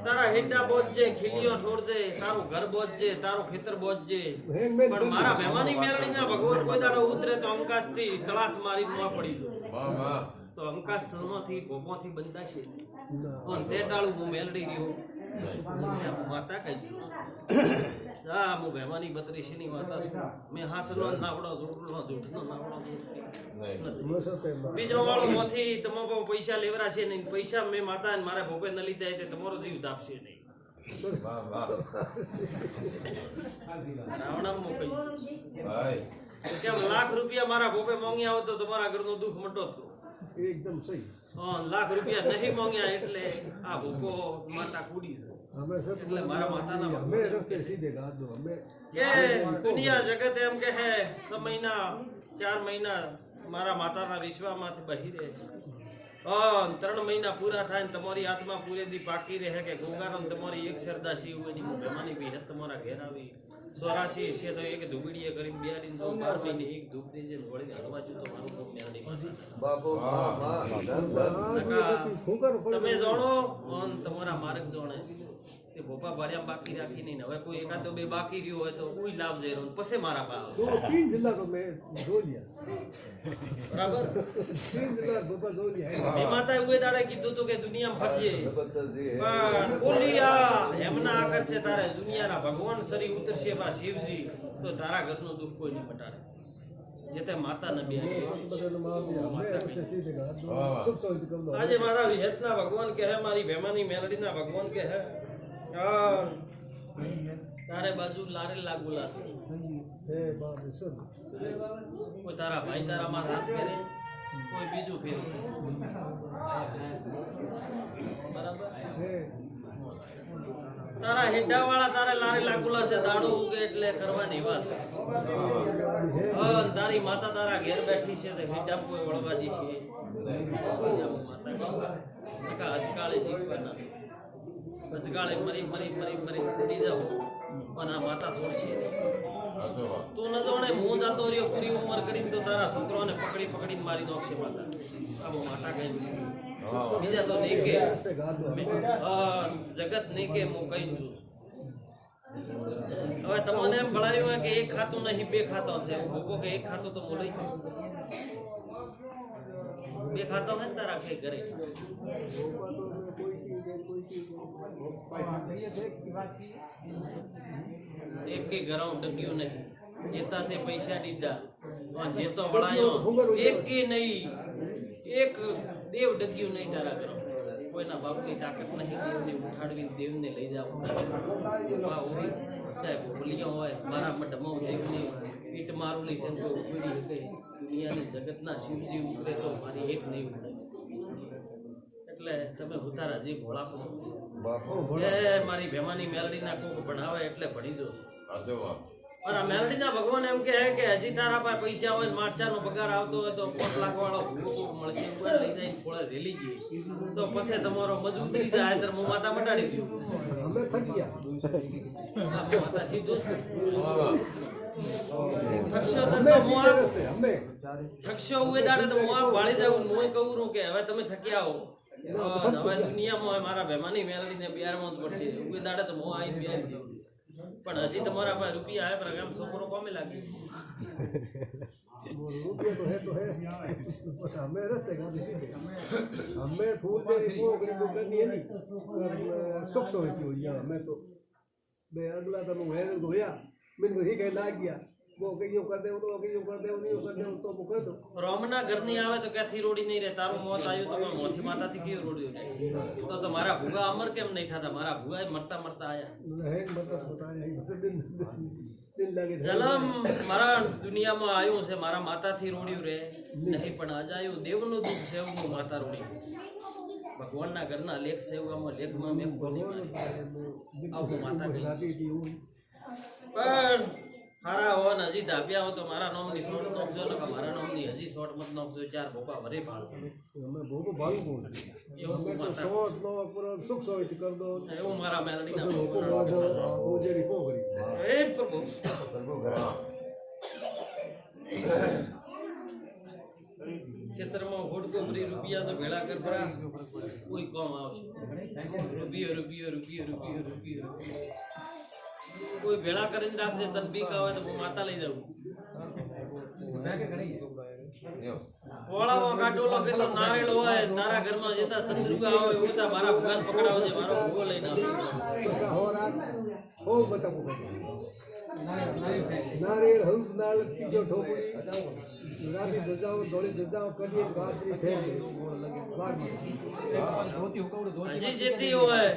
તારા હેડા બોજે ખીલીઓ ઠોર દે તારું ઘર બોજે તારું ખેતર બોજે પણ મારા મહેમાની મેરડીના ભગવાન કોઈ દાડો ઉતરે તો અંકાશથી તળાસ મારી ન પડી તો અંકાશ સણમાંથી ભોપોથી બંધાશે પણ તે ડાળું હું મેલડી ગયો માતા કઈ હા હું મહેમાની બત્રીસની માતા છું મેં હાસનો નાવડો જોડનો જૂઠનો નાવડો બીજો વાળો મોથી તમારો પૈસા લેવરા છે નહીં પૈસા મેં માતા ને મારા ભોપે ન લીધા તે તમારો જીવ દાપશે નહીં રાવણામાં કઈ કેમ લાખ રૂપિયા મારા ભોપે મોંગ્યા હોત તો તમારા ઘરનો દુઃખ મટો હતો एकदम सही लाख रुपया नहीं मांग्या એટલે આ ભૂકો માતા કુડી છે हमें सब એટલે મારા માતાના हमें रस्ते सीधे गा दो हमें કે દુનિયા જગત એમ કે હે 6 મહિના 4 મહિના મારા માતાના વિશ્વામાંથી બહી રહે 3 મહિના પૂરા થાય ને તમારી આત્મા પૂરેથી પાકી રહે કે ગોગારામ તમારી એક શ્રદ્ધા શિવ એની મહેમાની બી હે તમારા ઘેર આવી 84 છે તો એક ધુબડીએ કરી બિયારીને તો 12 મહિને એક ધૂપ દેજે વળી હરવાજુ તો મારું કોમ મેરડી માતા બાપો તમે જાણો અને તમારા માર્ગ જાણે કે ભોપા ભાડિયા બાકી રાખી નહીં હવે કોઈ એકાદો બે બાકી રહ્યો હોય તો કોઈ લાભ જઈ રહ્યો પછી મારા બા 3 जिला को मैं दो लिया બરાબર 3 जिला भोपा दो लिया એ માતાએ ઉએ દાડે કીધું તો કે દુનિયામાં ફરજે પણ બોલિયા એમના આગળ છે તારે દુનિયાના ભગવાન સરી ઉતરશે બા શિવજી તો તારા ઘરનું દુઃખ કોઈ નહીં મટાડે જે તે માતા ન બે આજે મારા વિહેતના ભગવાન કહે મારી ભેમાની મેલડીના ભગવાન કહે તારે બાજુ લારે લાગુ લાગે કોઈ તારા ભાઈ તારા માં રાત ફેરે કોઈ બીજું ફેરે બરાબર તારા હેડા વાળા તારે લારે લાગુલા છે દાડો ઉગે એટલે કરવાની વાત તારી માતા તારા ઘેર બેઠી છે તો હેડા કોઈ વળવાજી છે માતા અજકાળે જીવવાના અજકાળે મરી મરી મરી મરી ઉડી જાવ પણ આ માતા છોડશે તું ન જાણે હું જાતો રહ્યો પૂરી ઉંમર કરીને તો તારા છોકરાઓને પકડી પકડીને મારી નાખશે માતા આવો માતા કઈ બીજા તો નહીં કે જગત નહીં કે હું કઈ દઉં હવે તમને એમ ભણાવ્યું હોય કે એક ખાતું નહીં બે ખાતો છે ભોગો કે એક ખાતું તો હું લઈ બે ખાતો હોય ને તારા કઈ ઘરે એક કે ઘર ડગ્યું નહીં જેતા તે પૈસા દીધા જેતો વળાયો એક કે નહીં એક દેવ ડગ્યું નહીં તારા ઘર કોઈના બાપની તાકાત નહીં દેવને ઉઠાડવી દેવને લઈ જાવ સાહેબ બોલિયો હોય મારા મઢમાં દેવની પીઠ મારું લઈ છે તો ઉભી ગઈ દુનિયાની જગતના શિવજી ઉતરે તો મારી હેઠ નહીં ઉતરે એટલે તમે ઉતારા જે ભોળા મારી ભેમાની મેલડીના કોક ભણાવે એટલે ભણી દો મારા મેલડીના ભગવાન એમ કહે કે હજી તારા પાસે પૈસા હોય મારચાનો પગાર આવતો હોય તો 5 લાખ વાળો ભૂકો મળશે લઈ જાય થોડા રેલી જઈએ તો પછી તમારો મજૂરી જાય તો હું માતા મટાડી દઉં અમે થક ગયા માતા સીધું થકશો ઉએ દાડે તો હું આ વાળી જાઉં હું કહું કે હવે તમે થકી આવો હવે દુનિયામાં મારા મહેમાની મેળવીને બિહારમાં જ પડશે ઉએ દાડે તો હું આવી બિહારી દઉં પણ હજી તમારા પાસે રૂપિયા આવે પણ આમ છોકરો કોમે લાગે रुपये तो है हमें रस्ते गा सीधे हमें फूल मेरी वो गरीब करनी है नहीं सुख सोचती हो या मैं तो मैं अगला तो मैं तो या मैंने को ही कह लाग गया वो कहीं कर दे वो कहीं कर दे नहीं कर दे तो वो कर दो रोमना घर नहीं आवे तो क्याथी रोडी नहीं रे तारो मौत आयो तो मोथी माता थी क्यों रोडी जाए तो मारा भूगा अमर केम नहीं था मारा भूगा मरता मरता आया है मतलब बताया दिन जन्म मारा दुनिया में आयो से मारा माता थी रोड्यू रे नहीं पण आजायो देव नो दुख से वो माता रोडी भगवान ना घर ना लेख सेवा में लेख में मैं बोली अब माता गई पर हारा हो न हजी दाबिया हो तो मारा नाम ની શોર્ટ નોખજો ને મારા નામ ની હજી શોર્ટ મત નોખજો ચાર ભોપા ભરે ભાળ અમે ભોપો ભાળ કોણ એવું માતા શોર્ટ નો પૂરો સુખ સોય કર દો એવું મારા મેલડી ના ભોપો ઓ જેરી કો કરી એ પ્રભુ ખેતરમાં હોડકો ભરી રૂપિયા તો ભેળા કર ભરા કોઈ કામ આવશે રૂપિયો રૂપિયો રૂપિયો રૂપિયો રૂપિયો કોઈ ભેળા કરીને રાખશે તને બીક આવે તો હું માતા લઈ જાઉં ઓળામાં કાટોલો કે તો નારેળ હોય તારા ઘરમાં જેતા સંદરૂગા હોય ઉડતા મારા ભગવાન પકડાવો છે મારો ભૂવો લઈને આવશે હો બતાવો નારેળ હમ નાલ કીજો ઠોકડી રાતી દજાઓ દોડી દજાઓ કરીએ રાત્રિ ફેર હજી જેતી હોય